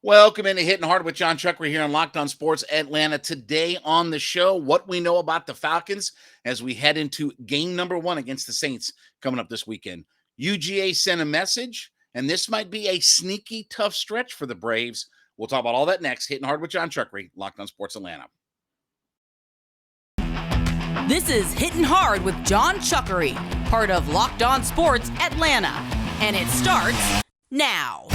Welcome into Hittin Hard with Jon Chuckery here on Locked On Sports Atlanta. Today on the show, what we know about the Falcons as we head into game number 1 against the Saints coming up this weekend. UGA sent a message, and this might be a sneaky tough stretch for the Braves. We'll talk about all that next. Hittin Hard with Jon Chuckery, Locked On Sports Atlanta. This is Hittin Hard with Jon Chuckery, part of Locked On Sports Atlanta. And it starts now.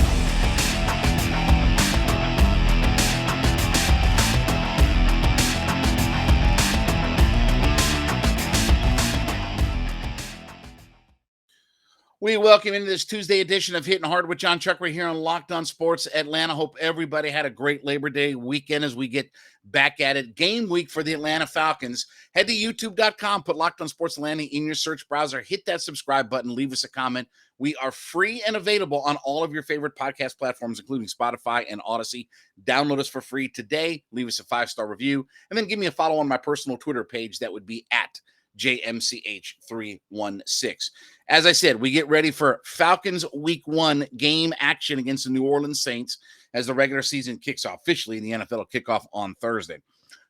We welcome into this Tuesday edition of Hittin Hard with Jon Chuckery here on Locked On Sports Atlanta. Hope everybody had a great Labor Day weekend as we get back at it. Game week for the Atlanta Falcons. Head to youtube.com, put Locked On Sports Atlanta in your search browser, hit that subscribe button, leave us a comment. We are free and available on all of your favorite podcast platforms, including Spotify and Odyssey. Download us for free today. Leave us a 5-star review, and then give me a follow on my personal Twitter page. That would be at JMCH316. As I said, we get ready for Falcons Week 1 game action against the New Orleans Saints as the regular season kicks off. Officially, the NFL will kick off on Thursday.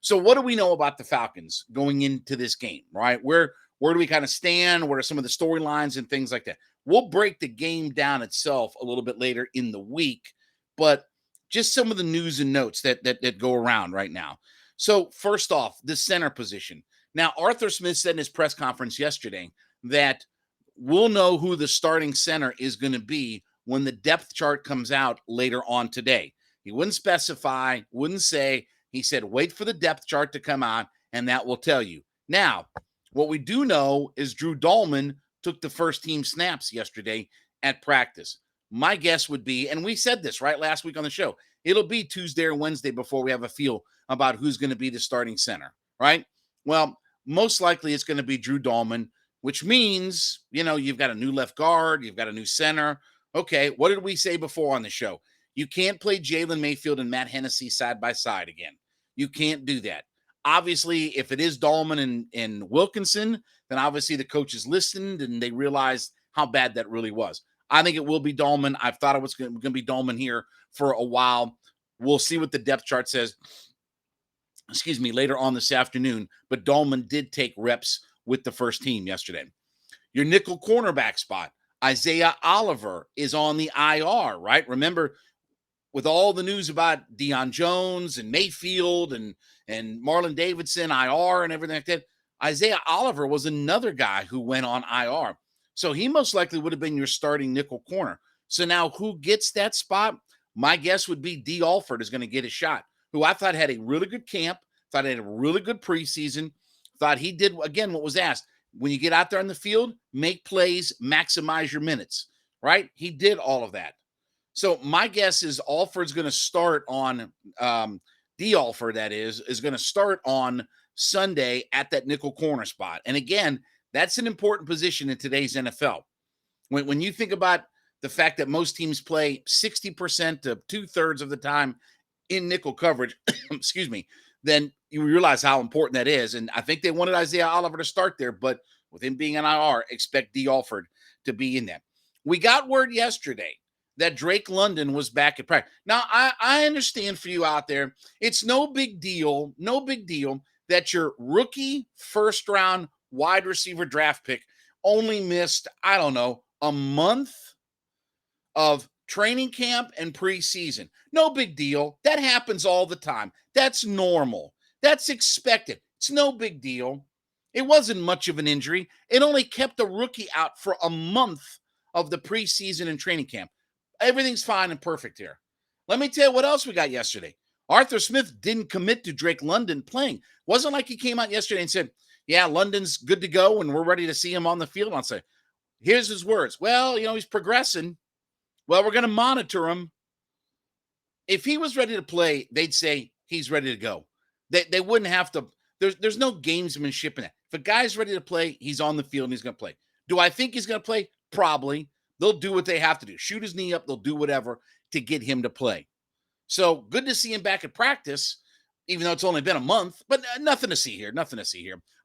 So what do we know about the Falcons going into this game, right? Where do we kind of stand? What are some of the storylines and things like that? We'll break the game down itself a little bit later in the week, but just some of the news and notes that go around right now. So first off, the center position. Now, Arthur Smith said in his press conference yesterday that we'll know who the starting center is going to be when the depth chart comes out later on today. He wouldn't specify, wouldn't say. He said, wait for the depth chart to come out, and that will tell you. Now, what we do know is Drew Dahlman took the first team snaps yesterday at practice. My guess would be, and we said this right last week on the show, it'll be Tuesday or Wednesday before we have a feel about who's going to be the starting center, right? Well, most likely it's going to be Drew Dahlman, which means, you've got a new left guard, you've got a new center. Okay, what did we say before on the show? You can't play Jalen Mayfield and Matt Hennessy side by side again. You can't do that. Obviously, if it is Dahlman and Wilkinson, then obviously the coaches listened and they realized how bad that really was. I think it will be Dahlman. I've thought it was going to be Dahlman here for a while. We'll see what the depth chart says. Later on this afternoon, but Dahlman did take reps with the first team yesterday. Your nickel cornerback spot, Isaiah Oliver is on the IR, right? Remember, with all the news about Deion Jones and Mayfield and Marlon Davidson, IR and everything like that, Isaiah Oliver was another guy who went on IR. So he most likely would have been your starting nickel corner. So now who gets that spot? My guess would be D. Alford is going to get a shot, who I thought had a really good camp, thought he had a really good preseason, thought he did, again, what was asked. When you get out there on the field, make plays, maximize your minutes, right? He did all of that. So my guess is Alford's going to start on, D. Alford, that is going to start on Sunday at that nickel corner spot. And again, that's an important position in today's NFL. When you think about the fact that most teams play 60% to 2/3 of the time in nickel coverage, then you realize how important that is. And I think they wanted Isaiah Oliver to start there, but with him being an IR, expect D. Alford to be in that. We got word yesterday that Drake London was back at practice. Now, I understand for you out there, it's no big deal that your rookie first-round wide receiver draft pick only missed, a month of training camp and preseason. No big deal. That happens all the time. That's normal. That's expected. It's no big deal. It wasn't much of an injury. It only kept a rookie out for a month of the preseason and training camp. Everything's fine and perfect here. Let me tell you what else we got yesterday. Arthur Smith didn't commit to Drake London playing. Wasn't like he came out yesterday and said, yeah, London's good to go and we're ready to see him on the field on Sunday. Here's his words. Well, he's progressing. Well, we're going to monitor him. If he was ready to play, they'd say he's ready to go. They wouldn't have to. There's no gamesmanship in that. If a guy's ready to play, he's on the field and he's going to play. Do I think he's going to play? Probably. They'll do what they have to do. Shoot his knee up. They'll do whatever to get him to play. So good to see him back at practice, even though it's only been a month. But nothing to see here. All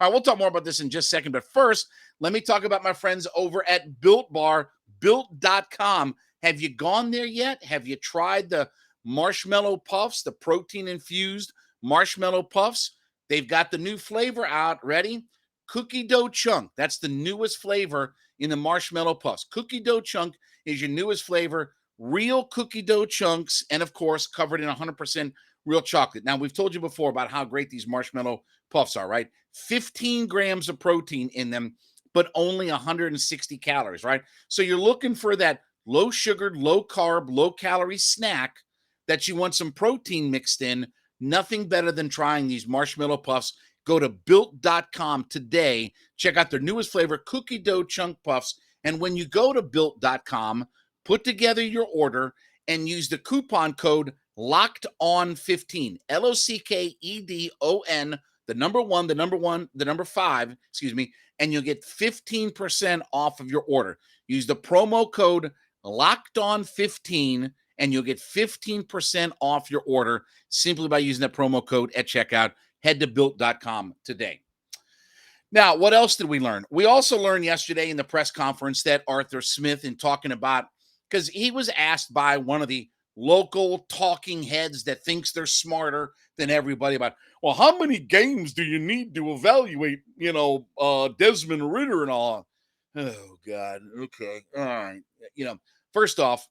right, we'll talk more about this in just a second. But first, let me talk about my friends over at Built Bar, Built.com. Have you gone there yet? Have you tried the marshmallow puffs, the protein-infused marshmallow puffs. They've got the new flavor out. Ready? Cookie dough chunk. That's the newest flavor in the marshmallow puffs. Cookie dough chunk is your newest flavor. Real cookie dough chunks, and of course, covered in 100% real chocolate. Now, we've told you before about how great these marshmallow puffs are, right? 15 grams of protein in them, but only 160 calories, right? So you're looking for that low sugar, low carb, low calorie snack that you want some protein mixed in. Nothing better than trying these marshmallow puffs. Go to built.com today. Check out their newest flavor, cookie dough chunk puffs. And when you go to built.com, put together your order and use the coupon code LOCKEDON15, LOCKEDON, the number 5, and you'll get 15% off of your order. Use the promo code LOCKEDON15 and you'll get 15% off your order simply by using that promo code at checkout. Head to built.com today. Now, what else did we learn? We also learned yesterday in the press conference that Arthur Smith, in talking about, because he was asked by one of the local talking heads that thinks they're smarter than everybody about, well, how many games do you need to evaluate, Desmond Ridder and all? Oh, God. Okay. All right. First off,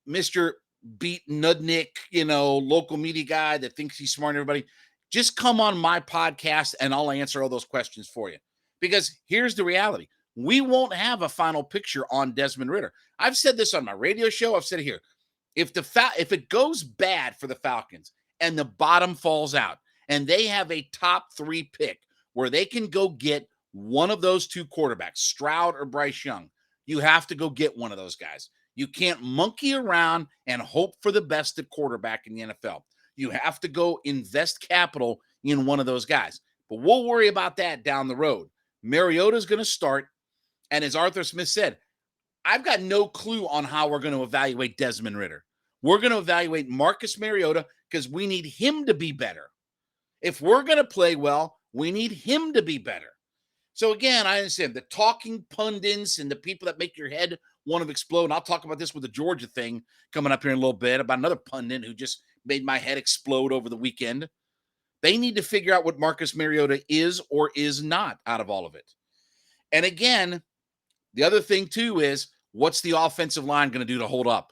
Mr. Beat Nudnik, local media guy that thinks he's smarter than everybody, just come on my podcast and I'll answer all those questions for you. Because here's the reality. We won't have a final picture on Desmond Ridder. I've said this on my radio show. I've said it here. If it goes bad for the Falcons and the bottom falls out and they have a top 3 pick where they can go get one of those 2 quarterbacks, Stroud or Bryce Young, you have to go get one of those guys. You can't monkey around and hope for the best at quarterback in the NFL. You have to go invest capital in one of those guys. But we'll worry about that down the road. Mariota's going to start. And as Arthur Smith said, I've got no clue on how we're going to evaluate Desmond Ridder. We're going to evaluate Marcus Mariota because we need him to be better. If we're going to play well, we need him to be better. So again, I understand the talking pundits and the people that make your head want to explode. And I'll talk about this with the Georgia thing coming up here in a little bit about another pundit who just made my head explode over the weekend. They need to figure out what Marcus Mariota is or is not out of all of it. And again, the other thing too is, what's the offensive line going to do to hold up?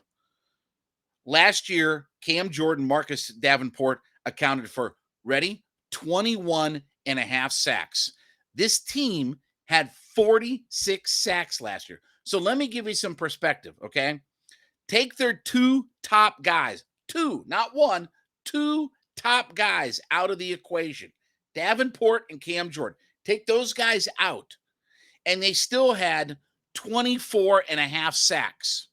Last year, Cam Jordan, Marcus Davenport accounted for, ready, 21 and a half sacks. This team had 46 sacks last year. So let me give you some perspective, okay? Take their 2 top guys, 2, not 1, 2 top guys out of the equation, Davenport and Cam Jordan. Take those guys out, and they still had 24 and a half sacks.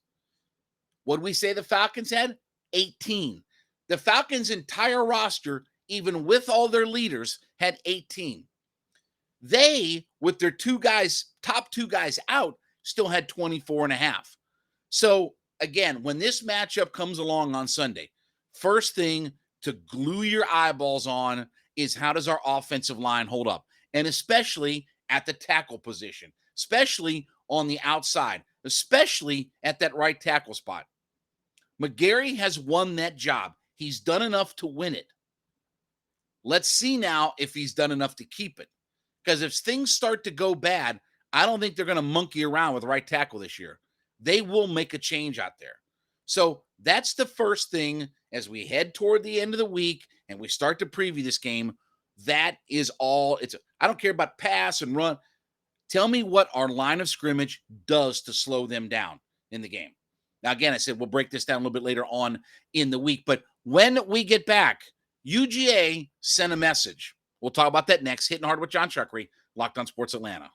What did we say the Falcons had? 18. The Falcons' entire roster, even with all their leaders, had 18. They, with their top 2 guys out, still had 24 and a half. So again, when this matchup comes along on Sunday, first thing to glue your eyeballs on is, how does our offensive line hold up? And especially at the tackle position, especially on the outside, especially at that right tackle spot. McGarry has won that job. He's done enough to win it. Let's see now if he's done enough to keep it. Because if things start to go bad, I don't think they're going to monkey around with right tackle this year. They will make a change out there. So that's the first thing as we head toward the end of the week and we start to preview this game. That is all. I don't care about pass and run. Tell me what our line of scrimmage does to slow them down in the game. Now, again, I said we'll break this down a little bit later on in the week. But when we get back, UGA sent a message. We'll talk about that next. Hitting Hard with Jon Chuckery, Locked On Sports Atlanta.